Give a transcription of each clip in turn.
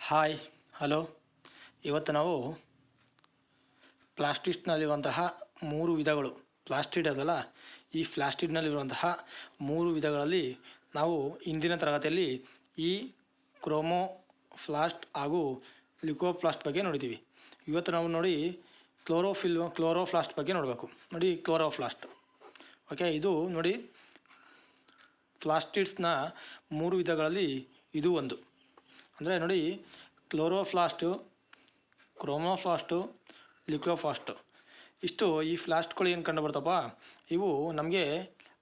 Hi hello. ಇವತ್ತು ನಾವು ಪ್ಲಾಸ್ಟಿಡ್ನಲ್ಲಿರುವಂತಹ 3 ವಿಧಗಳು. ಪ್ಲಾಸ್ಟಿಡ್ ಅದಲ್ಲ, ಈ ಪ್ಲಾಸ್ಟಿಡ್ನಲ್ಲಿರುವಂತಹ 3 ವಿಧಗಳಲ್ಲಿ ನಾವು ಇಂದಿನ ತರಗತಿಯಲ್ಲಿ ಈ ಕ್ರೋಮೋಪ್ಲಾಸ್ಟ್ ಹಾಗೂ ಲಿಕೋಪ್ಲಾಸ್ಟ್ ಬಗ್ಗೆ ನೋಡಿದ್ದೀವಿ. ಇವತ್ತು ನಾವು ನೋಡಿ ಕ್ಲೋರೋಪ್ಲಾಸ್ಟ್ ಬಗ್ಗೆ ನೋಡಬೇಕು. ನೋಡಿ ಕ್ಲೋರೋಪ್ಲಾಸ್ಟ್. ಓಕೆ, ಇದು ನೋಡಿ ಪ್ಲಾಸ್ಟಿಡ್ಸ್ನ 3 ವಿಧಗಳಲ್ಲಿ ಇದು ಒಂದು. ಅಂದರೆ ನೋಡಿ, ಕ್ಲೋರೋಪ್ಲಾಸ್ಟು, ಕ್ರೋಮೋಪ್ಲಾಸ್ಟು, ಲಿಕೋಪ್ಲಾಸ್ಟು, ಇಷ್ಟು ಈ ಪ್ಲಾಸ್ಟ್ಗಳು ಏನು ಕಂಡು ಬರ್ತಪ್ಪ, ಇವು ನಮಗೆ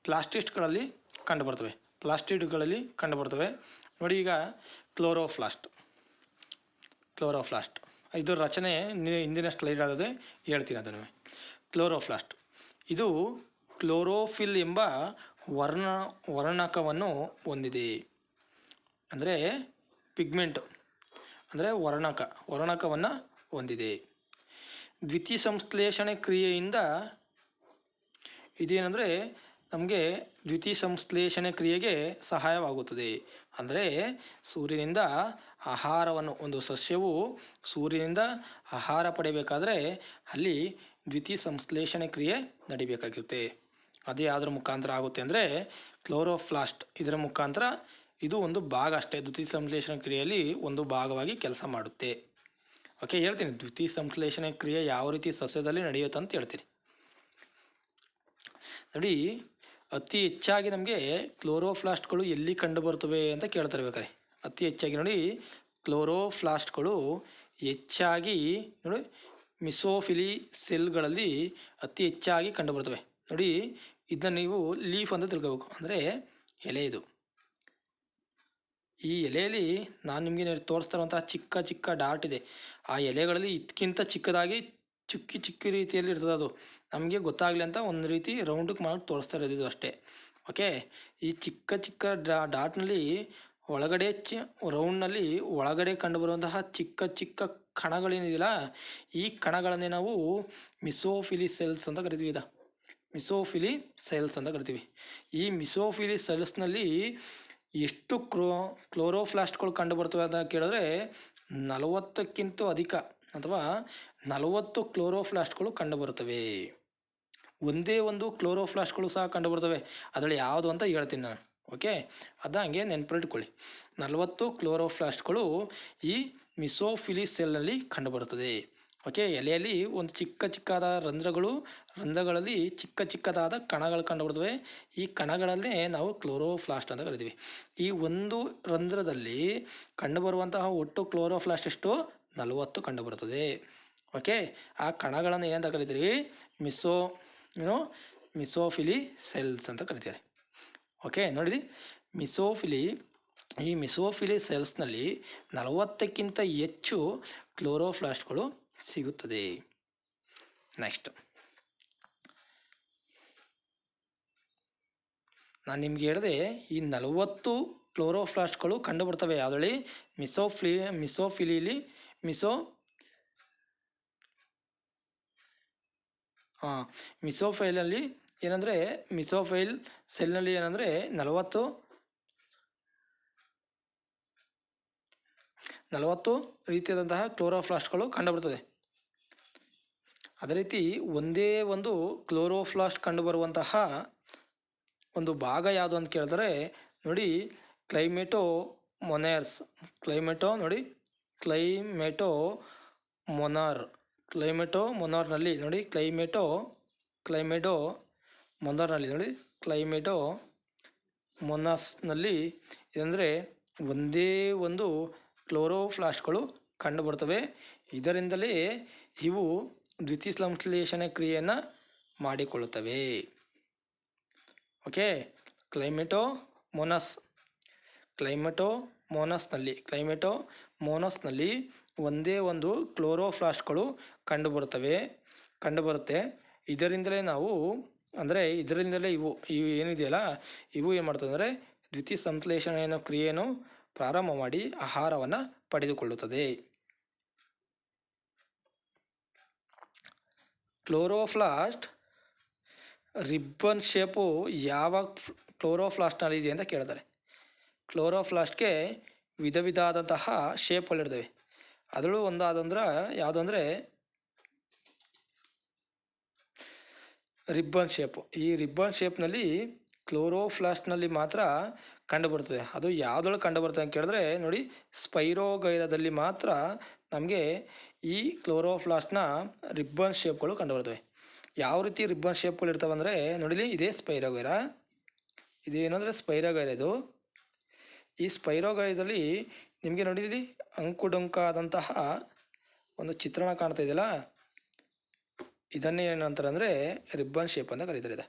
ಪ್ಲಾಸ್ಟಿಡ್ಗಳಲ್ಲಿ ಕಂಡು ಬರ್ತವೆ. ನೋಡಿ, ಈಗ ಕ್ಲೋರೋಪ್ಲಾಸ್ಟ್ ಇದರ ರಚನೆ ಹಿಂದಿನ ಸ್ಲೈಡ್ ಆಗೋದೇ ಹೇಳ್ತೀನಿ ಅದನ್ನು. ಕ್ಲೋರೋಪ್ಲಾಸ್ಟ್ ಇದು ಕ್ಲೋರೋಫಿಲ್ ಎಂಬ ವರ್ಣಕವನ್ನು ಹೊಂದಿದೆ. ಅಂದರೆ ಪಿಗ್ಮೆಂಟ್ ಅಂದರೆ ವರ್ಣಕವನ್ನು ಹೊಂದಿದೆ. ದ್ಯುತಿಸಂಶ್ಲೇಷಣೆ ಕ್ರಿಯೆಯಿಂದ ಇದೇನೆಂದರೆ ನಮಗೆ ದ್ಯುತಿಸಂಶ್ಲೇಷಣೆ ಕ್ರಿಯೆಗೆ ಸಹಾಯವಾಗುತ್ತದೆ. ಅಂದರೆ ಸೂರ್ಯನಿಂದ ಆಹಾರವನ್ನು, ಒಂದು ಸಸ್ಯವು ಸೂರ್ಯನಿಂದ ಆಹಾರ ಪಡೆಯಬೇಕಾದ್ರೆ ಅಲ್ಲಿ ದ್ಯುತಿಸಂಶ್ಲೇಷಣೆ ಕ್ರಿಯೆ ನಡಿಬೇಕಾಗಿರುತ್ತೆ. ಅದೇ ಯಾವುದರ ಮುಖಾಂತರ ಆಗುತ್ತೆ ಅಂದರೆ ಕ್ಲೋರೋಪ್ಲಾಸ್ಟ್ ಇದರ ಮುಖಾಂತರ. ಇದು ಒಂದು ಭಾಗ ಅಷ್ಟೇ, ದ್ಯುತಿಸಂಶ್ಲೇಷಣೆ ಕ್ರಿಯೆಯಲ್ಲಿ ಒಂದು ಭಾಗವಾಗಿ ಕೆಲಸ ಮಾಡುತ್ತೆ. ಓಕೆ, ಹೇಳ್ತೀನಿ ದ್ಯುತಿಸಂಶ್ಲೇಷಣೆ ಕ್ರಿಯೆ ಯಾವ ರೀತಿ ಸಸ್ಯದಲ್ಲಿ ನಡೆಯುತ್ತೆ ಅಂತ ಹೇಳ್ತೀನಿ. ನೋಡಿ, ಅತಿ ಹೆಚ್ಚಾಗಿ ನಮಗೆ ಕ್ಲೋರೋಪ್ಲಾಸ್ಟ್ಗಳು ಎಲ್ಲಿ ಕಂಡು ಬರ್ತವೆ ಅಂತ ಕೇಳ್ತಾರೆ ಬೇಕಾರೆ. ಅತಿ ಹೆಚ್ಚಾಗಿ ನೋಡಿ, ಕ್ಲೋರೋಪ್ಲಾಸ್ಟ್ಗಳು ಹೆಚ್ಚಾಗಿ ನೋಡಿ ಮಿಸೋಫಿಲಿ ಸೆಲ್ಗಳಲ್ಲಿ ಅತಿ ಹೆಚ್ಚಾಗಿ ಕಂಡು ಬರ್ತವೆ. ನೋಡಿ, ಇದನ್ನ ನೀವು ಲೀಫ್ ಅಂತ ತಿಳ್ಕೋಬೇಕು, ಅಂದರೆ ಎಲೆ. ಇದು ಈ ಎಲೆಯಲ್ಲಿ ನಾನು ನಿಮಗೆ ತೋರಿಸ್ತಾ ಇರುವಂತಹ ಚಿಕ್ಕ ಚಿಕ್ಕ ಡಾಟ್ ಇದೆ. ಆ ಎಲೆಗಳಲ್ಲಿ ಇದಕ್ಕಿಂತ ಚಿಕ್ಕದಾಗಿ ಚಿಕ್ಕ ರೀತಿಯಲ್ಲಿ ಇರ್ತದೆ. ಅದು ನಮಗೆ ಗೊತ್ತಾಗಲಿ ಅಂತ ಒಂದು ರೀತಿ ರೌಂಡಕ್ಕೆ ಮಾಡಿ ತೋರಿಸ್ತಾ ಇರೋದು ಅಷ್ಟೇ. ಓಕೆ, ಈ ಚಿಕ್ಕ ಚಿಕ್ಕ ಡಾಟ್ನಲ್ಲಿ ಒಳಗಡೆ ರೌಂಡ್ನಲ್ಲಿ ಒಳಗಡೆ ಕಂಡುಬರುವಂತಹ ಚಿಕ್ಕ ಚಿಕ್ಕ ಕಣಗಳೇನಿದೆಯಲ್ಲ, ಈ ಕಣಗಳನ್ನೇ ನಾವು ಮಿಸೋಫಿಲಿ ಸೆಲ್ಸ್ ಅಂತ ಕರಿತೀವಿ. ಮಿಸೋಫಿಲಿ ಸೆಲ್ಸ್ ಅಂತ ಕರಿತೀವಿ. ಈ ಮಿಸೋಫಿಲಿ ಸೆಲ್ಸ್ನಲ್ಲಿ ಎಷ್ಟು ಕ್ಲೋರೋಪ್ಲಾಸ್ಟ್ಗಳು ಕಂಡು ಬರ್ತವೆ ಅಂತ ಕೇಳಿದ್ರೆ 40ಕ್ಕಿಂತ ಅಧಿಕ ಅಥವಾ 40 ಕ್ಲೋರೋಪ್ಲಾಸ್ಟ್ಗಳು ಕಂಡು ಬರುತ್ತವೆ. ಒಂದೇ ಒಂದು ಕ್ಲೋರೋಪ್ಲಾಸ್ಟ್ಗಳು ಸಹ ಕಂಡು ಬರ್ತವೆ. ಅದರಲ್ಲಿ ಯಾವುದು ಅಂತ ಹೇಳ್ತೀನಿ ನಾನು. ಓಕೆ, ಹಂಗೆ ನೆನಪಿಟ್ಕೊಳ್ಳಿ. 40 ಕ್ಲೋರೋಪ್ಲಾಸ್ಟ್ಗಳು ಈ ಮಿಸೋಫಿಲಿ ಸೆಲ್ನಲ್ಲಿ ಕಂಡುಬರುತ್ತದೆ. ಓಕೆ, ಎಲೆಯಲ್ಲಿ ಒಂದು ಚಿಕ್ಕದಾದ ರಂಧ್ರಗಳಲ್ಲಿ ಚಿಕ್ಕದಾದ ಕಣಗಳು ಕಂಡುಬರ್ತವೆ. ಈ ಕಣಗಳನ್ನೇ ನಾವು ಕ್ಲೋರೋಪ್ಲಾಸ್ಟ್ ಅಂತ ಕರಿತೀವಿ. ಈ ಒಂದು ರಂಧ್ರದಲ್ಲಿ ಕಂಡುಬರುವಂತಹ ಒಟ್ಟು ಕ್ಲೋರೋಪ್ಲಾಸ್ಟ್ ಎಷ್ಟು? 40 ಕಂಡುಬರುತ್ತದೆ. ಓಕೆ, ಆ ಕಣಗಳನ್ನು ಏನಂತ ಕರಿತೀವಿ? ಮಿಸೋಫಿಲಿ ಸೆಲ್ಸ್ ಅಂತ ಕರಿತಾರೆ. ಓಕೆ, ನೋಡಿರಿ, ಈ ಮಿಸೋಫಿಲಿ ಸೆಲ್ಸ್ನಲ್ಲಿ 40ಕ್ಕಿಂತ ಹೆಚ್ಚು ಕ್ಲೋರೋಪ್ಲಾಸ್ಟ್ಗಳು ಸಿಗುತ್ತದೆ. ನೆಕ್ಸ್ಟ್ ನಾನು ನಿಮ್ಗೆ ಹೇಳಿದೆ, ಈ 40 ಕ್ಲೋರೋಪ್ಲಾಸ್ಟ್ಗಳು ಕಂಡು ಬರ್ತವೆ. ಯಾವುದರಲ್ಲಿ? ಮಿಸೋಫೈಲಲ್ಲಿ ಏನಂದರೆ, ಮಿಸೋಫೈಲ್ ಸೆಲ್ನಲ್ಲಿ ಏನಂದರೆ 40 ರೀತಿಯಾದಂತಹ ಕ್ಲೋರೋಪ್ಲಾಸ್ಟ್ಗಳು ಕಂಡುಬರ್ತದೆ. ಅದೇ ರೀತಿ ಒಂದೇ ಒಂದು ಕ್ಲೋರೋಪ್ಲಾಸ್ಟ್ ಕಂಡುಬರುವಂತಹ ಒಂದು ಭಾಗ ಯಾವುದು ಅಂತ ಕೇಳಿದ್ರೆ ನೋಡಿ, ಕ್ಲೈಮೆಟೋಮೊನಾರ್ನಲ್ಲಿ ನೋಡಿ, ಕ್ಲೈಮೆಟೋಮೊನಾಸ್ನಲ್ಲಿ ಅಂದರೆ ಒಂದೇ ಒಂದು ಕ್ಲೋರೋಪ್ಲಾಸ್ಟ್ಗಳು ಕಂಡುಬರ್ತವೆ. ಇದರಿಂದಲೇ ಇವು ದ್ಯುತಿಸಂಶ್ಲೇಷಣೆ ಕ್ರಿಯೆಯನ್ನು ಮಾಡಿಕೊಳ್ಳುತ್ತವೆ. ಓಕೆ, ಕ್ಲೈಮೆಟೋಮೊನಾಸ್ನಲ್ಲಿ ಒಂದೇ ಒಂದು ಕ್ಲೋರೋಪ್ಲಾಸ್ಟ್ಗಳು ಕಂಡುಬರುತ್ತೆ. ಇದರಿಂದಲೇ ಇವು ಏನಿದೆಯಲ್ಲ, ಇವು ಏನು ಮಾಡ್ತದೆ ಅಂದರೆ ದ್ಯುತಿಸಂಶ್ಲೇಷಣೆಯ ಕ್ರಿಯೆಯನ್ನು ಪ್ರಾರಂಭ ಮಾಡಿ ಆಹಾರವನ್ನು ಪಡೆದುಕೊಳ್ಳುತ್ತದೆ. ಕ್ಲೋರೋಪ್ಲಾಸ್ಟ್ ರಿಬ್ಬನ್ ಶೇಪು ಯಾವ ಕ್ಲೋರೋಪ್ಲಾಸ್ಟ್ನಲ್ಲಿ ಇದೆ ಅಂತ ಕೇಳ್ತಾರೆ. ಕ್ಲೋರೋಪ್ಲಾಸ್ಟ್ಗೆ ವಿಧ ವಿಧ ಆದಂತಹ ಶೇಪ್ಗಳಿರ್ತವೆ. ಅದರಲ್ಲೂ ಒಂದಾದಂದ್ರೆ ಯಾವುದು ಅಂದರೆ ರಿಬ್ಬನ್ ಶೇಪು. ಈ ರಿಬ್ಬನ್ ಶೇಪ್ನಲ್ಲಿ ಕ್ಲೋರೋಪ್ಲಾಸ್ಟ್ನಲ್ಲಿ ಮಾತ್ರ ಕಂಡುಬರುತ್ತದೆ. ಅದು ಯಾವುದ್ರೊಳಗೆ ಕಂಡುಬರ್ತದೆ ಅಂತ ಕೇಳಿದ್ರೆ ನೋಡಿ, ಸ್ಪೈರೋಗೈರದಲ್ಲಿ ಮಾತ್ರ ನಮಗೆ ಈ ಕ್ಲೋರೋಪ್ಲಾಸ್ಟ್ನ ರಿಬ್ಬನ್ ಶೇಪ್ಗಳು ಕಂಡುಬರ್ತವೆ. ಯಾವ ರೀತಿ ರಿಬ್ಬನ್ ಶೇಪ್ಗಳು ಇರ್ತವೆ ಅಂದರೆ ನೋಡಿಲಿ, ಇದೇ ಸ್ಪೈರೋಗೈರ, ಇದೇನಂದರೆ ಸ್ಪೈರೋಗೈರ. ಇದು ಈ ಸ್ಪೈರೋಗೈರದಲ್ಲಿ ನಿಮಗೆ ನೋಡಿಲಿ ಅಂಕುಡೊಂಕಾದಂತಹ ಒಂದು ಚಿತ್ರಣ ಕಾಣ್ತಾ ಇದೆಯಲ್ಲ, ಇದನ್ನೇ ಏನಂತಾರೆ ಅಂದರೆ ರಿಬ್ಬನ್ ಶೇಪ್ ಅಂತ ಕರೀತಾರೆ. ಇದೆ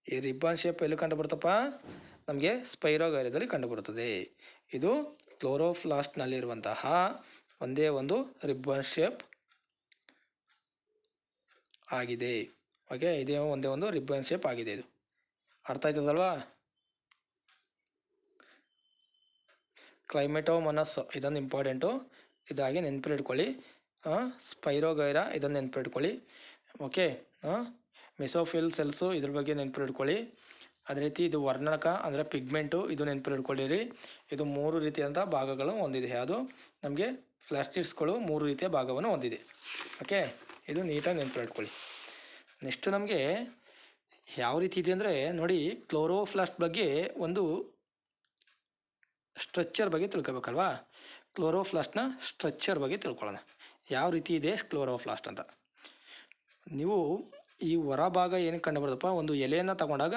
ಈ ರಿಬ್ಬನ್ ಶೇಪ್ ಎಲ್ಲಿ ಕಂಡು ಬರುತ್ತಪ್ಪ? ನಮಗೆ ಸ್ಪೈರೋಗೈರದಲ್ಲಿ ಕಂಡುಬರುತ್ತದೆ. ಇದು ಕ್ಲೋರೋಪ್ಲಾಸ್ಟ್ನಲ್ಲಿರುವಂತಹ ಒಂದೇ ಒಂದು ರಿಬ್ಬನ್ ಶೇಪ್ ಆಗಿದೆ. ಓಕೆ, ಇದೇ ಒಂದೇ ಒಂದು ರಿಬ್ಬನ್ ಶೇಪ್ ಆಗಿದೆ. ಇದು ಅರ್ಥ ಆಯ್ತದಲ್ವಾ? ಕ್ಲೈಮೆಟೋಮೊನಸ್ ಇದೊಂದು ಇಂಪಾರ್ಟೆಂಟು, ಇದಾಗಿ ನೆನಪಿಟ್ಕೊಳ್ಳಿ. ಸ್ಪೈರೋಗೈರ ಇದನ್ನು ನೆನಪಿಟ್ಕೊಳ್ಳಿ. ಓಕೆ, ಮೆಸೋಫಿಲ್ ಸೆಲ್ಸು ಇದ್ರ ಬಗ್ಗೆ ನೆನಪಿಟ್ಕೊಳ್ಳಿ. ಅದೇ ರೀತಿ ಇದು ವರ್ಣಕ ಅಂದರೆ ಪಿಗ್ಮೆಂಟು, ಇದು ನೆನಪಿಟ್ಕೊಳ್ಳಿರಿ. ಇದು 3 ರೀತಿಯಾದಂಥ ಭಾಗಗಳು ಹೊಂದಿದೆ. ಯಾವುದು ನಮಗೆ ಪ್ಲಾಸ್ಟಿಡ್ಸ್ಗಳು 3 ರೀತಿಯ ಭಾಗವನ್ನು ಹೊಂದಿದೆ. ಓಕೆ, ಇದು ನೀಟಾಗಿ ನೆನಪಿಟ್ಕೊಳ್ಳಿ. ನೆಕ್ಸ್ಟು ನಮಗೆ ಯಾವ ರೀತಿ ಇದೆ ಅಂದರೆ ನೋಡಿ, ಕ್ಲೋರೋಪ್ಲಾಸ್ಟ್ ಬಗ್ಗೆ ಒಂದು ಸ್ಟ್ರಕ್ಚರ್ ಬಗ್ಗೆ ತಿಳ್ಕೊಬೇಕಲ್ವಾ? ಕ್ಲೋರೋಪ್ಲಾಸ್ಟ್ನ ಸ್ಟ್ರಕ್ಚರ್ ಬಗ್ಗೆ ತಿಳ್ಕೊಳ್ಳೋಣ. ಯಾವ ರೀತಿ ಇದೆ ಕ್ಲೋರೋಪ್ಲಾಸ್ಟ್ ಅಂತ. ನೀವು ಈ ಹೊರಭಾಗ ಏನು ಕಂಡುಬರ್ತಪ್ಪ, ಒಂದು ಎಲೆಯನ್ನು ತಗೊಂಡಾಗ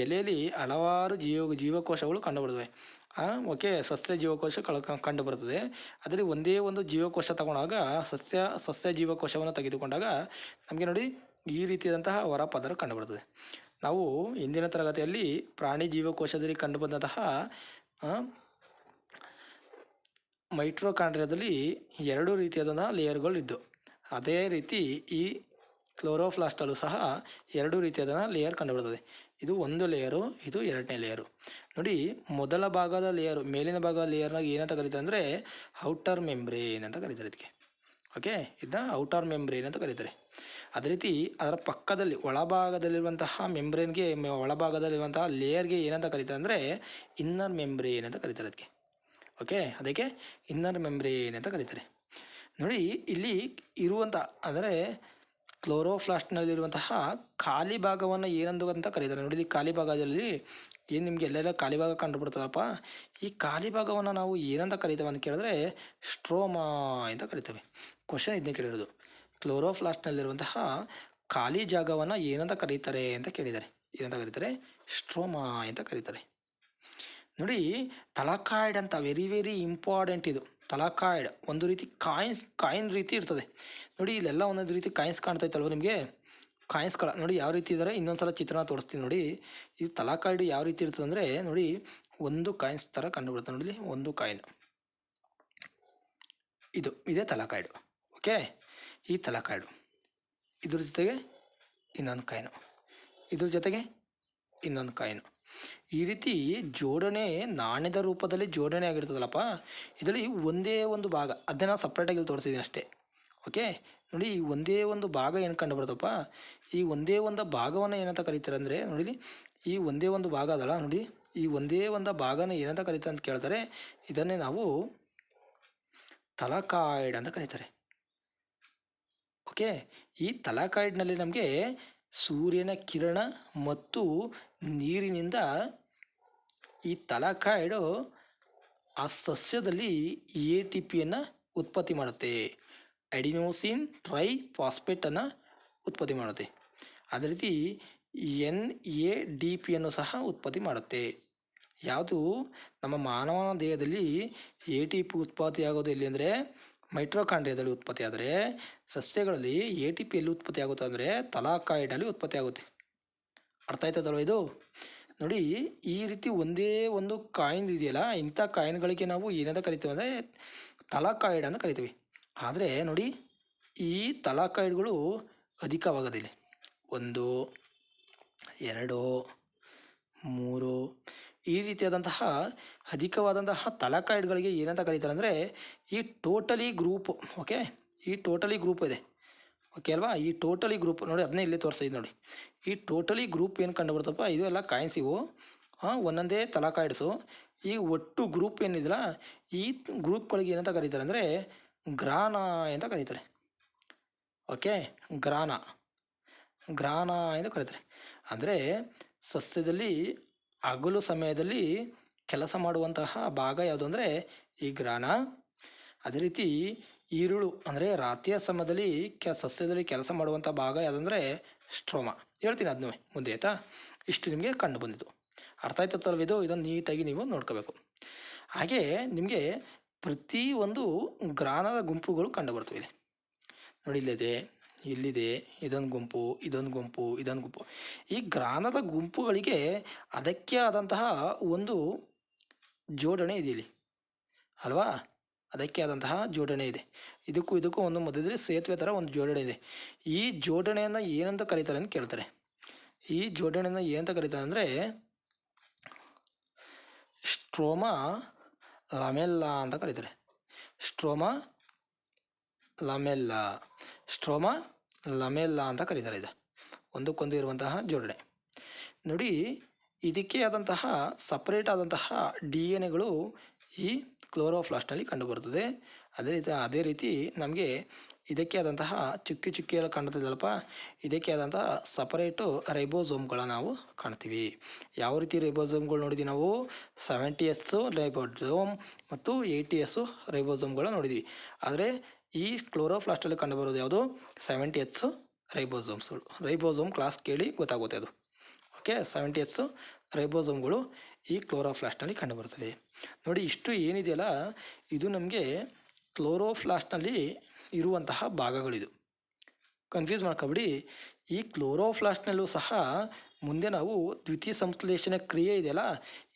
ಎಲೆಯಲ್ಲಿ ಹಲವಾರು ಜೀವಕೋಶಗಳು ಕಂಡುಬರ್ತವೆ. ಓಕೆ, ಸಸ್ಯ ಜೀವಕೋಶ ಕಂಡುಬರುತ್ತದೆ. ಅದರಲ್ಲಿ ಒಂದೇ ಒಂದು ಜೀವಕೋಶ ತಗೊಂಡಾಗ ಸಸ್ಯ ಜೀವಕೋಶವನ್ನು ತೆಗೆದುಕೊಂಡಾಗ ನಮಗೆ ನೋಡಿ ಈ ರೀತಿಯಾದಂತಹ ಹೊರ ಪದರ ಕಂಡುಬರುತ್ತದೆ. ನಾವು ಇಂದಿನ ತರಗತಿಯಲ್ಲಿ ಪ್ರಾಣಿ ಜೀವಕೋಶದಲ್ಲಿ ಕಂಡುಬಂದಂತಹ ಮೈಟ್ರೋಕಾಂಡ್ರಿಯಾದಲ್ಲಿ 2 ರೀತಿಯಾದಂತಹ ಲೇಯರ್ಗಳು ಇದ್ದವು. ಅದೇ ರೀತಿ ಈ ಕ್ಲೋರೋಪ್ಲಾಸ್ಟಲ್ಲೂ ಸಹ 2 ರೀತಿಯಾದ ಲೇಯರ್ ಕಂಡುಬರುತ್ತದೆ. ಇದು ಒಂದು ಲೇಯರು, ಇದು 2ನೇ ಲೇಯರು. ನೋಡಿ, ಮೊದಲ ಭಾಗದ ಲೇಯರು, ಮೇಲಿನ ಭಾಗದ ಲೇಯರ್ನಾಗ ಏನಂತ ಕರೀತಾರೆ ಅಂದರೆ ಔಟರ್ ಮೆಂಬ್ರೇನ್ ಅಂತ ಕರೀತಾರೆ ಇದಕ್ಕೆ. ಓಕೆ, ಇದನ್ನ ಔಟರ್ ಮೆಂಬ್ರೇನ್ ಅಂತ ಕರೀತಾರೆ. ಅದೇ ರೀತಿ ಅದರ ಪಕ್ಕದಲ್ಲಿ ಒಳಭಾಗದಲ್ಲಿರುವಂತಹ ಮೆಂಬ್ರೇನ್ಗೆ, ಒಳಭಾಗದಲ್ಲಿರುವಂತಹ ಲೇಯರ್ಗೆ ಏನಂತ ಕರೀತಾರೆ ಅಂದರೆ ಇನ್ನರ್ ಮೆಂಬ್ರೇನ್ ಅಂತ ಕರೀತಾರೆ ಅದಕ್ಕೆ. ಓಕೆ, ಅದಕ್ಕೆ ಇನ್ನರ್ ಮೆಂಬ್ರೇನ್ ಅಂತ ಕರೀತಾರೆ. ನೋಡಿ, ಇಲ್ಲಿ ಇರುವಂಥ ಅಂದರೆ ಕ್ಲೋರೋಪ್ಲಾಸ್ಟ್ನಲ್ಲಿರುವಂತಹ ಖಾಲಿ ಭಾಗವನ್ನು ಏನಂದು ಅಂತ ಕರೀತಾರೆ. ನೋಡಿ, ಖಾಲಿ ಭಾಗದಲ್ಲಿ ಏನು ನಿಮಗೆ ಎಲ್ಲೆಲ್ಲ ಖಾಲಿ ಭಾಗ ಕಂಡುಬಿಡ್ತದಪ್ಪ, ಈ ಖಾಲಿ ಭಾಗವನ್ನು ನಾವು ಏನಂತ ಕರೀತೇವೆ ಅಂತ ಕೇಳಿದ್ರೆ ಸ್ಟ್ರೋಮಾ ಅಂತ ಕರಿತೇವೆ. ಕ್ವಶನ್ ಇದನ್ನೇ ಕೇಳಿರೋದು, ಕ್ಲೋರೋಪ್ಲಾಸ್ಟ್ನಲ್ಲಿರುವಂತಹ ಖಾಲಿ ಜಾಗವನ್ನು ಏನಂತ ಕರೀತಾರೆ ಅಂತ ಕೇಳಿದ್ದಾರೆ. ಏನಂತ ಕರೀತಾರೆ? ಸ್ಟ್ರೋಮಾ ಅಂತ ಕರೀತಾರೆ. ನೋಡಿ, ತಲಕಾಯ್ಡ್ ಅಂತ ವೆರಿ ಇಂಪಾರ್ಟೆಂಟ್. ಇದು ತಲಕಾಯ್ಡ್ ಒಂದು ರೀತಿ ಕಾಯಿನ್ ರೀತಿ ಇರ್ತದೆ. ನೋಡಿ, ಇಲ್ಲೆಲ್ಲ ಒಂದೊಂದು ರೀತಿ ಕಾಯಿನ್ಸ್ ಕಾಣ್ತೈತಲ್ವ ನಿಮಗೆ? ಕಾಯಿನ್ಸ್ಗಳ ನೋಡಿ ಯಾವ ರೀತಿ ಇದ್ದಾರೆ, ಇನ್ನೊಂದ್ಸಲ ಚಿತ್ರಣ ತೋರಿಸ್ತೀನಿ ನೋಡಿ. ಇದು ತಲಕಾಯ್ಡ್ ಯಾವ ರೀತಿ ಇರ್ತದೆ ಅಂದರೆ ನೋಡಿ, ಒಂದು ಕಾಯಿನ್ಸ್ ಥರ ಕಂಡುಬಿಡುತ್ತೆ. ನೋಡಿ, ಒಂದು ಕಾಯಿನ್, ಇದೇ ತಲಕಾಯ್ಡು. ಓಕೆ, ಈ ತಲಕಾಯ್ಡು ಇದ್ರ ಜೊತೆಗೆ ಇನ್ನೊಂದು ಕಾಯಿನು, ಇದ್ರ ಜೊತೆಗೆ ಇನ್ನೊಂದು ಕಾಯಿನು, ಈ ರೀತಿ ಜೋಡಣೆ ನಾಣ್ಯದ ರೂಪದಲ್ಲಿ ಜೋಡಣೆ ಆಗಿರ್ತದಲ್ಲಪ್ಪ. ಇದರಲ್ಲಿ ಒಂದೇ ಒಂದು ಭಾಗ, ಅದನ್ನು ನಾನು ಸಪ್ರೇಟಾಗಿ ಇಲ್ಲಿ ತೋರಿಸಿದ್ದೀನಿ ಅಷ್ಟೇ. ಓಕೆ, ನೋಡಿ, ಈ ಒಂದೇ ಒಂದು ಭಾಗ ಏನು ಕಂಡು ಬರ್ತಪ್ಪ, ಈ ಒಂದೇ ಒಂದು ಭಾಗವನ್ನು ಏನಂತ ಕರೀತಾರೆ ಅಂದರೆ ನೋಡಿ, ಈ ಒಂದೇ ಒಂದು ಭಾಗ ಅದಲ್ಲ ನೋಡಿ, ಈ ಒಂದೇ ಒಂದು ಭಾಗನ ಏನಂತ ಕರೀತಾರೆ ಅಂತ ಕೇಳ್ತಾರೆ. ಇದನ್ನೇ ನಾವು ತಲಕಾಯ್ಡ್ ಅಂತ ಕರೀತಾರೆ. ಓಕೆ, ಈ ತಲಕಾಯ್ಡ್ನಲ್ಲಿ ನಮಗೆ ಸೂರ್ಯನ ಕಿರಣ ಮತ್ತು ನೀರಿನಿಂದ ಈ ತಲಕಾಯ್ಡು ಆ ಸಸ್ಯದಲ್ಲಿ ATPಯನ್ನು ಉತ್ಪತ್ತಿ ಮಾಡುತ್ತೆ. ಅಡಿನೋಸಿನ್ ಟ್ರೈಫಾಸ್ಫೇಟನ್ನು ಉತ್ಪತ್ತಿ ಮಾಡುತ್ತೆ. ಅದೇ ರೀತಿ NADPಯನ್ನು ಸಹ ಉತ್ಪತ್ತಿ ಮಾಡುತ್ತೆ. ಯಾವುದು ನಮ್ಮ ಮಾನವನ ದೇಹದಲ್ಲಿ ATP ಉತ್ಪತ್ತಿಯಾಗೋದು ಎಲ್ಲಿ ಅಂದರೆ ಮೈಟ್ರೋಕಾಂಡ್ರಿಯಾದಲ್ಲಿ ಉತ್ಪತ್ತಿ ಆದರೆ, ಸಸ್ಯಗಳಲ್ಲಿ ATP ಎಲ್ಲಿ ಉತ್ಪತ್ತಿ ಆಗುತ್ತೆ ಅಂದರೆ ತಲಕಾಯ್ಡಲ್ಲಿ ಉತ್ಪತ್ತಿ ಆಗುತ್ತೆ. ಅರ್ಥ ಆಯ್ತದಲ್ವ ಇದು? ನೋಡಿ, ಈ ರೀತಿ ಒಂದೇ ಒಂದು ಕಾಯಿನ್ ಇದೆಯಲ್ಲ, ಇಂಥ ಕಾಯಿನ್ಗಳಿಗೆ ನಾವು ಏನಂತ ಕರಿತೀವಿ ಅಂದರೆ ತಲಕಾಯ್ಡ್ ಅಂತ ಕರಿತೀವಿ. ಆದರೆ ನೋಡಿ, ಈ ತಲಕಾಯ್ಡ್ಗಳು ಅಧಿಕವಾಗೋದಿಲ್ಲ. 1, 2, 3 ಈ ರೀತಿಯಾದಂತಹ ಅಧಿಕವಾದಂತಹ ತಲಕಾಯ್ಡ್ಗಳಿಗೆ ಏನಂತ ಕರೀತಾರೆ ಅಂದರೆ ಈ ಟೋಟಲಿ ಗ್ರೂಪ್. ಓಕೆ, ಈ ಟೋಟಲಿ ಗ್ರೂಪ್ ಇದೆ. ಓಕೆ ಅಲ್ವಾ? ಈ ಟೋಟಲಿ ಗ್ರೂಪ್ ನೋಡಿ, ಅದನ್ನೇ ಇಲ್ಲಿ ತೋರಿಸ್ತಿದ್ದು ನೋಡಿ. ಈ ಟೋಟಲಿ ಗ್ರೂಪ್ ಏನು ಕಂಡು ಬರ್ತಪ್ಪ, ಇದು ಎಲ್ಲ ಕಾಯಿನ್ಸ್ ಇವು. ಒಂದೊಂದೇ ತಲಾಕಾಯ್ಡ್ಸು. ಈ ಒಟ್ಟು ಗ್ರೂಪ್ ಏನಿದೆಯಲ್ಲ, ಈ ಗ್ರೂಪ್ಗಳಿಗೆ ಏನಂತ ಕರೀತಾರೆ ಅಂದರೆ ಗ್ರಾನ ಅಂತ ಕರೀತಾರೆ. ಓಕೆ, ಗ್ರಾನ ಗ್ರಾನ ಎಂದು ಕರೀತಾರೆ. ಅಂದರೆ ಸಸ್ಯದಲ್ಲಿ ಹಗಲು ಸಮಯದಲ್ಲಿ ಕೆಲಸ ಮಾಡುವಂತಹ ಭಾಗ ಯಾವುದು ಅಂದರೆ ಈ ಗ್ರಾನ. ಅದೇ ರೀತಿ ಈರುಳು ಅಂದರೆ ರಾತ್ರಿಯ ಸಮಯದಲ್ಲಿ ಸಸ್ಯದಲ್ಲಿ ಕೆಲಸ ಮಾಡುವಂಥ ಭಾಗ ಯಾವುದಂದರೆ ಸ್ಟ್ರೋಮ. ಹೇಳ್ತೀನಿ ಅದನ್ನೂ ಮುಂದೆ, ಆಯಿತಾ? ಇಷ್ಟು ನಿಮಗೆ ಕಂಡು ಬಂದಿದ್ದು ಅರ್ಥ ಆಯ್ತಲ್ವ? ಇದನ್ನು ನೀಟಾಗಿ ನೀವು ನೋಡ್ಕೋಬೇಕು. ಹಾಗೆ ನಿಮಗೆ ಪ್ರತಿಯೊಂದು ಗ್ರಾನದ ಗುಂಪುಗಳು ಕಂಡು ಬರ್ತವೆ. ನೋಡಿ, ಇಲ್ಲಿದೆ ಇದೊಂದು ಗುಂಪು, ಇದೊಂದು ಗುಂಪು, ಇದೊಂದು ಗುಂಪು. ಈ ಗ್ರಾನದ ಗುಂಪುಗಳಿಗೆ ಅದಕ್ಕೆ ಆದಂತಹ ಒಂದು ಜೋಡಣೆ ಇದೆ ಇಲ್ಲಿ ಅಲ್ವಾ? ಅದಕ್ಕೆ ಆದಂತಹ ಜೋಡಣೆ ಇದೆ. ಇದಕ್ಕೂ ಒಂದು ಮಧ್ಯದಲ್ಲಿ ಸೇತುವೆ ಥರ ಒಂದು ಜೋಡಣೆ ಇದೆ. ಈ ಜೋಡಣೆಯನ್ನು ಏನಂತ ಕರೀತಾರೆ ಅಂತ ಕೇಳ್ತಾರೆ. ಈ ಜೋಡಣೆಯನ್ನು ಏನಂತ ಕರೀತಾರೆ ಅಂದರೆ ಸ್ಟ್ರೋಮಾ ಲಮೆಲ್ಲಾ ಅಂತ ಕರೀತಾರೆ. ಸ್ಟ್ರೋಮಾ ಲಮೆಲ್ಲಾ ಅಂತ ಕರೀತಾರೆ. ಇದು ಒಂದಕ್ಕೊಂದು ಇರುವಂತಹ ಜೋಡಣೆ. ನೋಡಿ, ಇದಕ್ಕೆ ಆದಂತಹ ಸಪ್ರೇಟ್ ಆದಂತಹ DNA ಈ ಕ್ಲೋರೋಪ್ಲಾಸ್ಟ್ನಲ್ಲಿ ಕಂಡುಬರುತ್ತದೆ. ಅದೇ ರೀತಿ ನಮಗೆ ಇದಕ್ಕೆ ಆದಂತಹ ಚುಕ್ಕಿ ಎಲ್ಲ ಕಾಣ್ತದಲ್ಲಪ್ಪ, ಇದಕ್ಕೆ ಆದಂತಹ ಸಪರೇಟು ರೈಬೋಸೋಮ್ಗಳ ನಾವು ಕಾಣ್ತೀವಿ. ಯಾವ ರೀತಿ ರೈಬೋಸೋಮ್ಗಳು ನೋಡಿದ್ವಿ ನಾವು? 70S ರೈಬೋಸೋಮ್ ಮತ್ತು 80S ರೈಬೋಸೋಮ್ಗಳು ನೋಡಿದ್ವಿ. ಆದರೆ ಈ ಕ್ಲೋರೋಪ್ಲಾಸ್ಟಲ್ಲಿ ಕಂಡುಬರೋದು ಯಾವುದು? 70S ರೈಬೋಸೋಮ್ಸ್ಗಳು. ರೈಬೋಸೋಮ್ ಕ್ಲಾಸ್ ಕೇಳಿ ಗೊತ್ತಾಗುತ್ತೆ ಅದು. ಓಕೆ, 70S ರೈಬೋಸೋಮ್ಗಳು ಈ ಕ್ಲೋರೋಪ್ಲಾಸ್ಟ್ನಲ್ಲಿ ಕಂಡುಬರ್ತವೆ. ನೋಡಿ, ಇಷ್ಟು ಏನಿದೆಯಲ್ಲ, ಇದು ನಮಗೆ ಕ್ಲೋರೋಪ್ಲಾಸ್ಟ್ನಲ್ಲಿ ಇರುವಂತಹ ಭಾಗಗಳಿದು. ಕನ್ಫ್ಯೂಸ್ ಮಾಡ್ಕೊಬಿಡಿ. ಈ ಕ್ಲೋರೋಪ್ಲಾಸ್ಟ್ನಲ್ಲೂ ಸಹ ಮುಂದೆ ನಾವು ದ್ವಿತೀಯ ಸಂಶ್ಲೇಷಣೆ ಕ್ರಿಯೆ ಇದೆಯಲ್ಲ,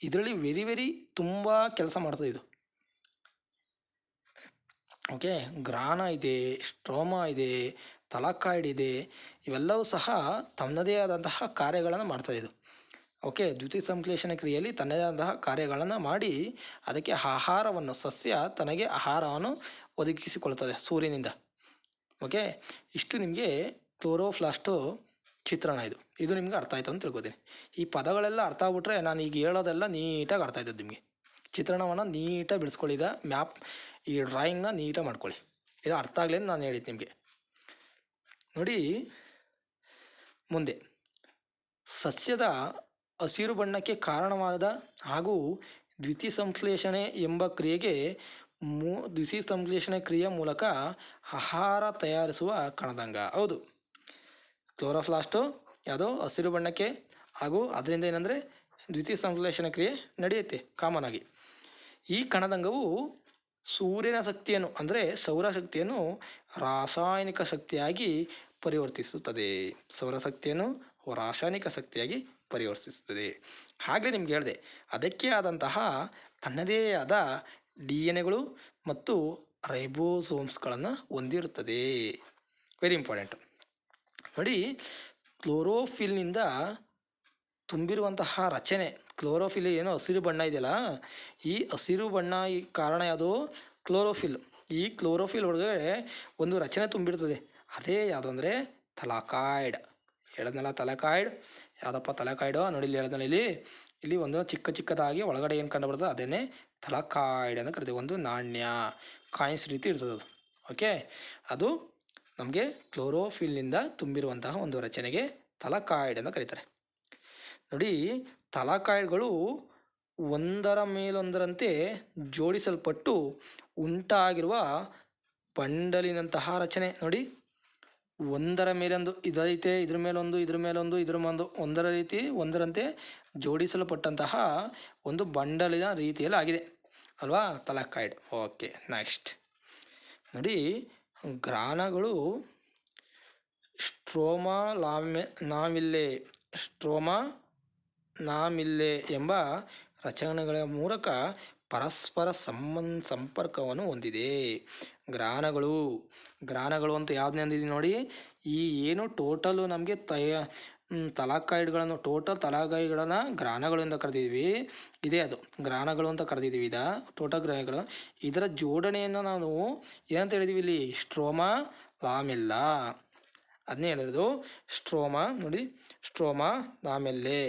ಇದರಲ್ಲಿ ವೆರಿ ತುಂಬ ಕೆಲಸ ಮಾಡ್ತದೆ ಇದು. ಓಕೆ, ಗ್ರಾನ ಇದೆ, ಸ್ಟ್ರೋಮಾ ಇದೆ, ತಲಾಕಾಯ್ಡ್ ಇದೆ. ಇವೆಲ್ಲವೂ ಸಹ ತನ್ನದೇ ಆದಂತಹ ಕಾರ್ಯಗಳನ್ನು ಮಾಡ್ತದೆ ಇದು. ಓಕೆ, ದ್ವಿತೀಯ ಸಂಶ್ಲೇಷಣೆ ಕ್ರಿಯೆಯಲ್ಲಿ ತನ್ನದೇ ಆದಂತಹ ಕಾರ್ಯಗಳನ್ನು ಮಾಡಿ ಅದಕ್ಕೆ ಆಹಾರವನ್ನು, ಸಸ್ಯ ತನಗೆ ಆಹಾರವನ್ನು ಒದಗಿಸಿಕೊಳ್ತದೆ ಸೂರ್ಯನಿಂದ. ಓಕೆ, ಇಷ್ಟು ನಿಮಗೆ ಕ್ಲೋರೋಪ್ಲಾಸ್ಟು ಚಿತ್ರಣ. ಇದು ನಿಮ್ಗೆ ಅರ್ಥ ಆಯಿತು ಅಂತ ತಿಳ್ಕೊತೀನಿ. ಈ ಪದಗಳೆಲ್ಲ ಅರ್ಥ ಆಗ್ಬಿಟ್ರೆ ನಾನು ಈಗ ಹೇಳೋದೆಲ್ಲ ನೀಟಾಗಿ ಅರ್ಥ ಆಯ್ತದೆ ನಿಮಗೆ. ಚಿತ್ರಣವನ್ನು ನೀಟಾಗಿ ಬಿಡಿಸ್ಕೊಳ್ಳಿ. ಮ್ಯಾಪ್, ಈ ಡ್ರಾಯಿಂಗ್ನ ನೀಟಾಗಿ ಮಾಡ್ಕೊಳ್ಳಿ. ಇದು ಅರ್ಥ ಆಗಲಿ ಅಂತ ನಾನು ಹೇಳಿದ್ದು ನಿಮಗೆ. ನೋಡಿ, ಮುಂದೆ ಸಸ್ಯದ ಹಸಿರು ಬಣ್ಣಕ್ಕೆ ಕಾರಣವಾದ ಹಾಗೂ ದ್ವಿತೀಯ ಸಂಶ್ಲೇಷಣೆ ಎಂಬ ಕ್ರಿಯೆಗೆ ದ್ವಿತೀಯ ಸಂಶ್ಲೇಷಣೆ ಕ್ರಿಯೆ ಮೂಲಕ ಆಹಾರ ತಯಾರಿಸುವ ಕಣದಂಗ. ಹೌದು, ಕ್ಲೋರೋಪ್ಲಾಸ್ಟು ಯಾವುದೋ ಹಸಿರು ಬಣ್ಣಕ್ಕೆ, ಹಾಗೂ ಅದರಿಂದ ಏನಂದರೆ ದ್ವಿತೀಯ ಸಂಶ್ಲೇಷಣೆ ಕ್ರಿಯೆ ನಡೆಯುತ್ತೆ ಕಾಮನ್ ಆಗಿ. ಈ ಕಣದಂಗವು ಸೂರ್ಯನ ಶಕ್ತಿಯನ್ನು ಅಂದರೆ ಸೌರಶಕ್ತಿಯನ್ನು ರಾಸಾಯನಿಕ ಶಕ್ತಿಯಾಗಿ ಪರಿವರ್ತಿಸುತ್ತದೆ. ಸೌರಶಕ್ತಿಯನ್ನು ರಾಸಾಯನಿಕ ಶಕ್ತಿಯಾಗಿ ಪರಿವರ್ತಿಸುತ್ತದೆ. ಹಾಗೆ ನಿಮ್ಗೆ ಹೇಳಿದೆ, ಅದಕ್ಕೆ ಆದಂತಹ ತನ್ನದೇ ಆದ DNA ಮತ್ತು ರೈಬೋಸೋಮ್ಸ್ಗಳನ್ನು ಹೊಂದಿರುತ್ತದೆ. Very important. ನೋಡಿ, ಕ್ಲೋರೋಫಿಲ್ನಿಂದ ತುಂಬಿರುವಂತಹ ರಚನೆ, ಕ್ಲೋರೋಫಿಲ್ ಏನು ಹಸಿರು ಬಣ್ಣ ಇದೆಯಲ್ಲ, ಈ ಹಸಿರು ಬಣ್ಣ ಈ ಕಾರಣ ಯಾವುದು? ಕ್ಲೋರೋಫಿಲ್. ಈ ಕ್ಲೋರೋಫಿಲ್ ಒಳಗಡೆ ಒಂದು ರಚನೆ ತುಂಬಿರ್ತದೆ. ಅದೇ ಯಾವುದು ಅಂದರೆ ತಲಾಕಾಯ್ಡ್. ಹೇಳಿದ್ನಲ್ಲ, ತಲಾಕಾಯ್ಡ್ ಯಾವುದಪ್ಪ? ತಲಾಕಾಯ್ಡು ನೋಡಿ, ಇಲ್ಲಿ ಹೇಳಿದ್ನಲ್ಲ, ಇಲ್ಲಿ ಒಂದು ಚಿಕ್ಕದಾಗಿ ಒಳಗಡೆ ಏನು ಕಂಡು ಬರ್ತದೆ ಅದೇನೇ ತಲಾಕಾಯ್ಡ್ ಅಂತ ಕರಿತೀವಿ. ಒಂದು ನಾಣ್ಯ, ಕಾಯಿನ್ಸ್ ರೀತಿ ಇರ್ತದೆ ಅದು. ಓಕೆ, ಅದು ನಮಗೆ ಕ್ಲೋರೋಫಿಲ್ನಿಂದ ತುಂಬಿರುವಂತಹ ಒಂದು ರಚನೆಗೆ ತಲಾಕಾಯ್ಡ್ ಅಂತ ಕರೀತಾರೆ. ನೋಡಿ, ತಲಾಕಾಯ್ಡ್ಗಳು ಒಂದರ ಮೇಲೊಂದರಂತೆ ಜೋಡಿಸಲ್ಪಟ್ಟು ಉಂಟಾಗಿರುವ ಬಂಡಲಿನಂತಹ ರಚನೆ. ನೋಡಿ, ಒಂದರ ಮೇಲೊಂದು ಇದೈತೆ, ಇದ್ರ ಮೇಲೊಂದು, ಇದ್ರ ಮೇಲೊಂದು, ಇದ್ರ ಮೇಲೊಂದು, ಒಂದರ ರೀತಿ ಒಂದರಂತೆ ಜೋಡಿಸಲ್ಪಟ್ಟಂತಹ ಒಂದು ಬಂಡಲಿನ ರೀತಿಯಲ್ಲಿ ಆಗಿದೆ ಅಲ್ವಾ ತಲಾಕಾಯ್ಡ್. ಓಕೆ, ನೆಕ್ಸ್ಟ್ ನೋಡಿ, ಗ್ರಾನಗಳು ಸ್ಟ್ರೋಮಾ ನಾಮಿಲ್ಲೆ ಎಂಬ ರಚನೆಗಳ ಮೂಲಕ ಪರಸ್ಪರ ಸಂಪರ್ಕವನ್ನು ಹೊಂದಿದೆ. ಗ್ರಾನಗಳು ಅಂತ ಯಾವ್ದನ್ನ ಅಂದಿದ್ದೀವಿ ನೋಡಿ. ಈ ಏನು ಟೋಟಲು ನಮಗೆ ತಲಾಕಾಯ್ಡ್ಗಳನ್ನು, ಟೋಟಲ್ ತಲಾಕಾಯ್ಡ್ಗಳನ್ನು ಗ್ರಾನಗಳಿಂದ ಕರೆದಿದ್ದೀವಿ. ಇದೇ ಅದು ಗ್ರಾನಗಳು ಅಂತ ಕರೆದಿದ್ದೀವಿ. ಟೋಟಲ್ ಗ್ರಾನಗಳು. ಇದರ ಜೋಡಣೆಯನ್ನು ನಾವು ಏನಂತ ಹೇಳಿದ್ದೀವಿ ಇಲ್ಲಿ? ಸ್ಟ್ರೋಮಾ ಲಾಮೆಲ್ಲಾ. ಅದನ್ನೇ ಹೇಳಿರೋದು. ಸ್ಟ್ರೋಮಾ ನೋಡಿ, ಸ್ಟ್ರೋಮಾ ಲಾಮೆಲ್ಲೆ,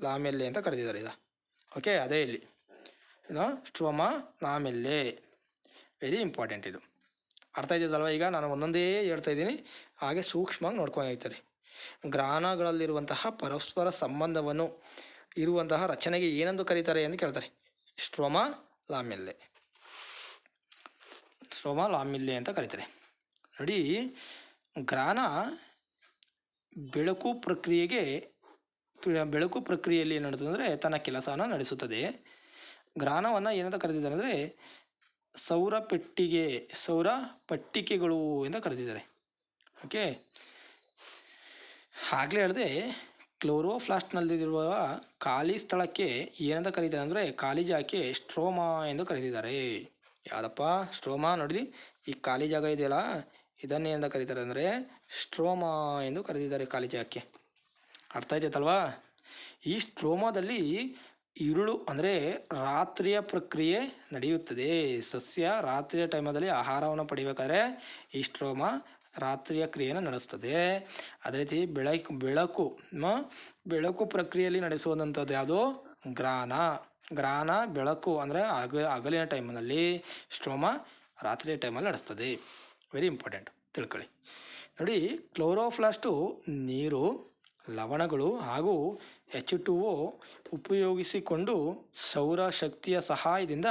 ಲಾಮೆಲ್ಲೆ ಅಂತ ಕರೆದಿದ್ದಾರೆ ಇದು. ಓಕೆ, ಅದೇ ಇಲ್ಲಿ ಸ್ಟ್ರೋಮಾ ಲಾಮೆಲ್ಲೆ, ವೆರಿ ಇಂಪಾರ್ಟೆಂಟ್ ಇದು. ಅರ್ಥ ಇದ್ದಲ್ವ? ಈಗ ನಾನು ಒಂದೊಂದೇ ಹೇಳ್ತಾ ಇದ್ದೀನಿ, ಹಾಗೆ ಸೂಕ್ಷ್ಮವಾಗಿ ನೋಡ್ಕೊಂಡಿರ್ತಾರೆ. ಗ್ರಾನಗಳಲ್ಲಿರುವಂತಹ ಪರಸ್ಪರ ಸಂಬಂಧವನ್ನು ಇರುವಂತಹ ರಚನೆಗೆ ಏನೆಂದು ಕರೀತಾರೆ ಎಂದು ಕೇಳ್ತಾರೆ. ಸ್ಟ್ರೋಮಾ ಲಾಮೆಲ್ಲೆ, ಸ್ಟ್ರೋಮಾ ಲಾಮೆಲ್ಲೆ ಅಂತ ಕರೀತಾರೆ. ನೋಡಿ, ಗ್ರಾನ ಬೆಳಕು ಪ್ರಕ್ರಿಯೆಯಲ್ಲಿ ಏನು ನಡೆಸುತ್ತದೆ ಅಂದರೆ ತನ್ನ ಕೆಲಸವನ್ನು ನಡೆಸುತ್ತದೆ. ಗ್ರಾನವನ್ನು ಏನಂತ ಕರೆದಿದ್ದಾರೆ ಅಂದರೆ ಸೌರ ಪಟ್ಟಿಕೆಗಳು ಅಂತ ಕರೆದಿದ್ದಾರೆ. ಓಕೆ, ಆಗಲೇ ಹೇಳಿದೆ ಕ್ಲೋರೋಪ್ಲಾಸ್ಟ್ನಲ್ಲಿರುವ ಖಾಲಿ ಸ್ಥಳಕ್ಕೆ ಏನಂತ ಕರೀತಾರೆ ಅಂದರೆ ಖಾಲಿ ಜಾಗಕ್ಕೆ ಸ್ಟ್ರೋಮಾ ಎಂದು ಕರೆದಿದ್ದಾರೆ. ಯಾವುದಪ್ಪ? ಸ್ಟ್ರೋಮಾ. ನೋಡಿ, ಈ ಖಾಲಿ ಜಾಗ ಇದೆಯಲ್ಲ, ಇದನ್ನೇನಂತ ಕರೀತಾರೆ ಅಂದರೆ ಸ್ಟ್ರೋಮಾ ಎಂದು ಕರೆದಿದ್ದಾರೆ ಖಾಲಿ ಜಾಗಕ್ಕೆ. ಅರ್ಥ ಆಯ್ತಲ್ವಾ? ಈ ಸ್ಟ್ರೋಮಾದಲ್ಲಿ ഇരുಳು ಅಂದರೆ ರಾತ್ರಿಯ ಪ್ರಕ್ರಿಯೆ ನಡೆಯುತ್ತದೆ. ಸಸ್ಯ ರಾತ್ರಿಯ ಟೈಮಲ್ಲಿ ಆಹಾರವನ್ನು ಪಡಿಬೇಕಾದ್ರೆ ಈ ಸ್ಟ್ರೋಮಾ ರಾತ್ರಿಯ ಕ್ರಿಯೆಯನ್ನು ನಡೆಸ್ತದೆ. ಅದೇ ರೀತಿ ಬೆಳಕು ಪ್ರಕ್ರಿಯೆಯಲ್ಲಿ ನಡೆಸುವಂಥದ್ದು ಯಾವುದು? ಗ್ರಾನ ಬೆಳಕು ಅಂದರೆ ಹಗಲಿನ ಟೈಮ್ನಲ್ಲಿ, ಸ್ಟ್ರೋಮಾ ರಾತ್ರಿಯ ಟೈಮಲ್ಲಿ ನಡೆಸ್ತದೆ. ವೆರಿ ಇಂಪಾರ್ಟೆಂಟ್, ತಿಳ್ಕೊಳ್ಳಿ. ನೋಡಿ, ಕ್ಲೋರೋಪ್ಲಾಸ್ಟು ನೀರು, ಲವಣಗಳು ಹಾಗೂ H2O ಉಪಯೋಗಿಸಿಕೊಂಡು ಸೌರ ಶಕ್ತಿಯ ಸಹಾಯದಿಂದ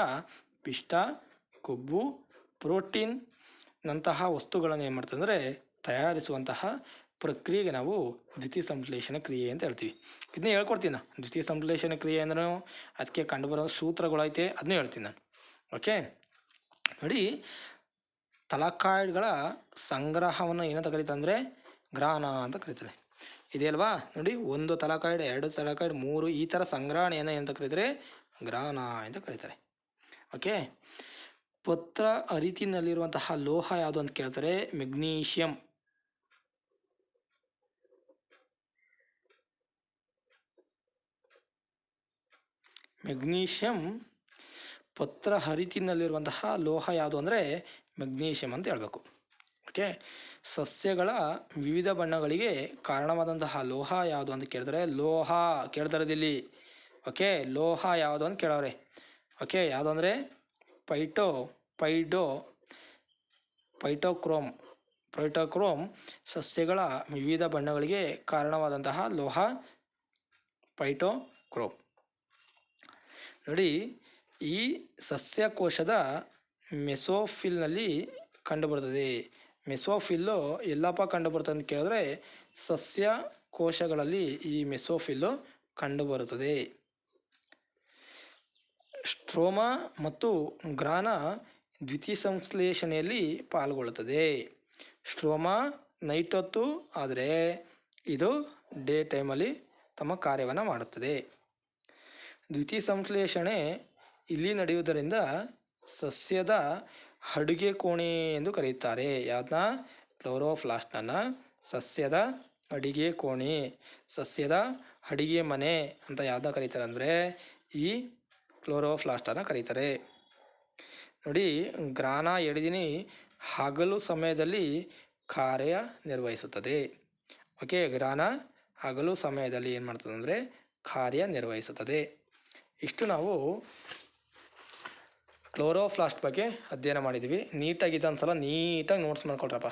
ಪಿಷ್ಟ, ಕೊಬ್ಬು, ಪ್ರೋಟೀನ್ ನಂತಹ ವಸ್ತುಗಳನ್ನು ಏನು ಮಾಡ್ತದೆ ಅಂದರೆ ತಯಾರಿಸುವಂತಹ ಪ್ರಕ್ರಿಯೆಗೆ ನಾವು ದ್ವಿತೀಯ ಸಂಶ್ಲೇಷಣ ಕ್ರಿಯೆ ಅಂತ ಹೇಳ್ತೀವಿ. ಇದನ್ನೇ ಹೇಳ್ಕೊಡ್ತೀನಿ ನಾನು. ದ್ವಿತೀಯ ಸಂಶ್ಲೇಷಣ ಕ್ರಿಯೆ ಅಂದ್ರೆ ಅದಕ್ಕೆ ಕಂಡುಬರೋ ಸೂತ್ರಗಳೈತೆ, ಅದನ್ನೂ ಹೇಳ್ತೀನಿ ನಾನು. ಓಕೆ, ನೋಡಿ, ತಲಕಾಯ್ಡ್ಗಳ ಸಂಗ್ರಹವನ್ನು ಏನಂತ ಕರೀತಾರೆ ಅಂದರೆ ಗ್ರಾನ ಅಂತ ಕರೀತಾರೆ. ಇದೆಯಲ್ವಾ? ನೋಡಿ, 1 ತಲಕಾಯ್ಡ್, 2 ತಲಕಾಯ್ಡ್, 3 ಈ ಥರ ಸಂಗ್ರಹಣೆಯನ್ನು ಏನಂತ ಕರೀತಾರೆ? ಗ್ರಾನ ಅಂತ ಕರೀತಾರೆ. ಓಕೆ, ಪತ್ರ ಹರಿತಿನಲ್ಲಿರುವಂತಹ ಲೋಹ ಯಾವುದು ಅಂತ ಕೇಳ್ತಾರೆ? ಮೆಗ್ನೀಷಿಯಂ. ಪತ್ರ ಹರಿತಿನಲ್ಲಿರುವಂತಹ ಲೋಹ ಯಾವುದು ಅಂದರೆ ಮೆಗ್ನೀಷಿಯಂ ಅಂತ ಹೇಳಬೇಕು. ಓಕೆ, ಸಸ್ಯಗಳ ವಿವಿಧ ಬಣ್ಣಗಳಿಗೆ ಕಾರಣವಾದಂತಹ ಲೋಹ ಯಾವುದು ಅಂತ ಕೇಳಿದ್ರೆ ಲೋಹ ಕೇಳ್ತಾರೆ ಇಲ್ಲಿ. ಓಕೆ, ಲೋಹ ಯಾವುದು ಅಂತ ಕೇಳವ್ರೆ. ಓಕೆ, ಯಾವುದು ಅಂದರೆ ಪೈಟೋಕ್ರೋಮ್ ಸಸ್ಯಗಳ ವಿವಿಧ ಬಣ್ಣಗಳಿಗೆ ಕಾರಣವಾದಂತಹ ಲೋಹ ಪೈಟೋಕ್ರೋಮ್. ನೋಡಿ, ಈ ಸಸ್ಯಕೋಶದ ಮೆಸೋಫಿಲ್ನಲ್ಲಿ ಕಂಡುಬರುತ್ತದೆ. ಮೆಸೋಫಿಲ್ಲು ಎಲ್ಲಪ್ಪ ಕಂಡುಬರುತ್ತೆ ಅಂತ ಕೇಳಿದ್ರೆ ಸಸ್ಯ ಕೋಶಗಳಲ್ಲಿ ಈ ಮೆಸೋಫಿಲ್ಲು ಕಂಡುಬರುತ್ತದೆ. ಸ್ಟ್ರೋಮಾ ಮತ್ತು ಗ್ರಾನ ದ್ವಿತೀಯ ಸಂಶ್ಲೇಷಣೆಯಲ್ಲಿ ಪಾಲ್ಗೊಳ್ಳುತ್ತದೆ. ಸ್ಟ್ರೋಮಾ ನೈಟ್ ಹೊತ್ತು ಆದರೆ ಇದು ಡೇ ಟೈಮಲ್ಲಿ ತಮ್ಮ ಕಾರ್ಯವನ್ನು ಮಾಡುತ್ತದೆ. ದ್ವಿತೀಯ ಸಂಶ್ಲೇಷಣೆ ಇಲ್ಲಿ ನಡೆಯುವುದರಿಂದ ಸಸ್ಯದ ಅಡುಗೆ ಕೋಣೆ ಎಂದು ಕರೆಯುತ್ತಾರೆ. ಯಾವ್ದನ್ನ? ಕ್ಲೋರೋಪ್ಲಾಸ್ಟನ್ನು ಸಸ್ಯದ ಅಡಿಗೆ ಕೋಣೆ, ಸಸ್ಯದ ಅಡಿಗೆ ಮನೆ ಅಂತ ಯಾವ್ದನ್ನ ಕರೀತಾರೆ ಅಂದರೆ ಈ ಕ್ಲೋರೋಪ್ಲಾಸ್ಟನ್ನು ಕರೀತಾರೆ. ನೋಡಿ, ಗ್ರಾನ ಹೇಳಿದ್ದೀನಿ ಹಗಲು ಸಮಯದಲ್ಲಿ ಕಾರ್ಯನಿರ್ವಹಿಸುತ್ತದೆ. ಓಕೆ, ಗ್ರಾನ ಹಗಲು ಸಮಯದಲ್ಲಿ ಏನು ಮಾಡ್ತದೆ ಅಂದರೆ ಕಾರ್ಯನಿರ್ವಹಿಸುತ್ತದೆ. ಇಷ್ಟು ನಾವು ಕ್ಲೋರೋಪ್ಲಾಸ್ಟ್ ಬಗ್ಗೆ ಅಧ್ಯಯನ ಮಾಡಿದ್ದೀವಿ. ನೀಟಾಗಿ ಇದೊಂದ್ಸಲ ನೀಟಾಗಿ ನೋಟ್ಸ್ ಮಾಡ್ಕೊಳ್ರಪ್ಪ.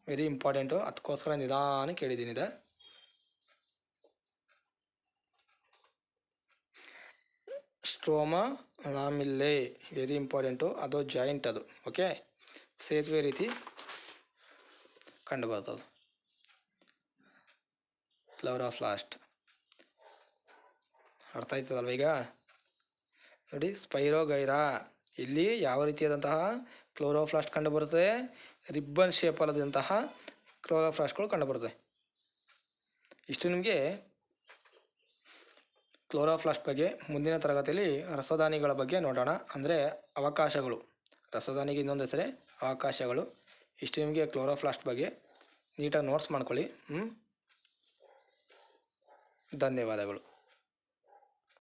ವೆರಿ ಇಂಪಾರ್ಟೆಂಟು, ಅದಕ್ಕೋಸ್ಕರ ನಿಧಾನಕ್ಕೆ ಹೇಳಿದ್ದೀನಿ ಇದೆ. ಸ್ಟ್ರೋಮಾ ಲಾಮೆಲ್ಲೆ ವೆರಿ ಇಂಪಾರ್ಟೆಂಟು, ಅದು ಜಾಯಿಂಟ್ ಅದು. ಓಕೆ, ಸೇತುವೆ ರೀತಿ ಕಂಡು ಬರ್ತದೆ ಕ್ಲೋರೋಪ್ಲಾಸ್ಟ್. ಅರ್ಥ ಆಯ್ತದಲ್ವ ಈಗ? ನೋಡಿ, ಸ್ಪೈರೋಗೈರಾ ಇಲ್ಲಿ ಯಾವ ರೀತಿಯಾದಂತಹ ಕ್ಲೋರೋಪ್ಲಾಸ್ಟ್ ಕಂಡು ಬರುತ್ತದೆ? ರಿಬ್ಬನ್ ಶೇಪಲ್ಲದಂತಹ ಕ್ಲೋರೋಪ್ಲಾಸ್ಟ್ಗಳು ಕಂಡು ಬರುತ್ತದೆ. ಇಷ್ಟು ನಿಮಗೆ ಕ್ಲೋರೋಪ್ಲಾಸ್ಟ್ ಬಗ್ಗೆ. ಮುಂದಿನ ತರಗತಿಯಲ್ಲಿ ರಸದಾನಿಗಳ ಬಗ್ಗೆ ನೋಡೋಣ, ಅಂದರೆ ಅವಕಾಶಗಳು. ರಸದಾನಿಗೆ ಇನ್ನೊಂದು ಹೆಸರೇ ಅವಕಾಶಗಳು. ಇಷ್ಟು ನಿಮಗೆ ಕ್ಲೋರೋಪ್ಲಾಸ್ಟ್ ಬಗ್ಗೆ ನೀಟಾಗಿ ನೋಟ್ಸ್ ಮಾಡ್ಕೊಳ್ಳಿ. ಧನ್ಯವಾದಗಳು.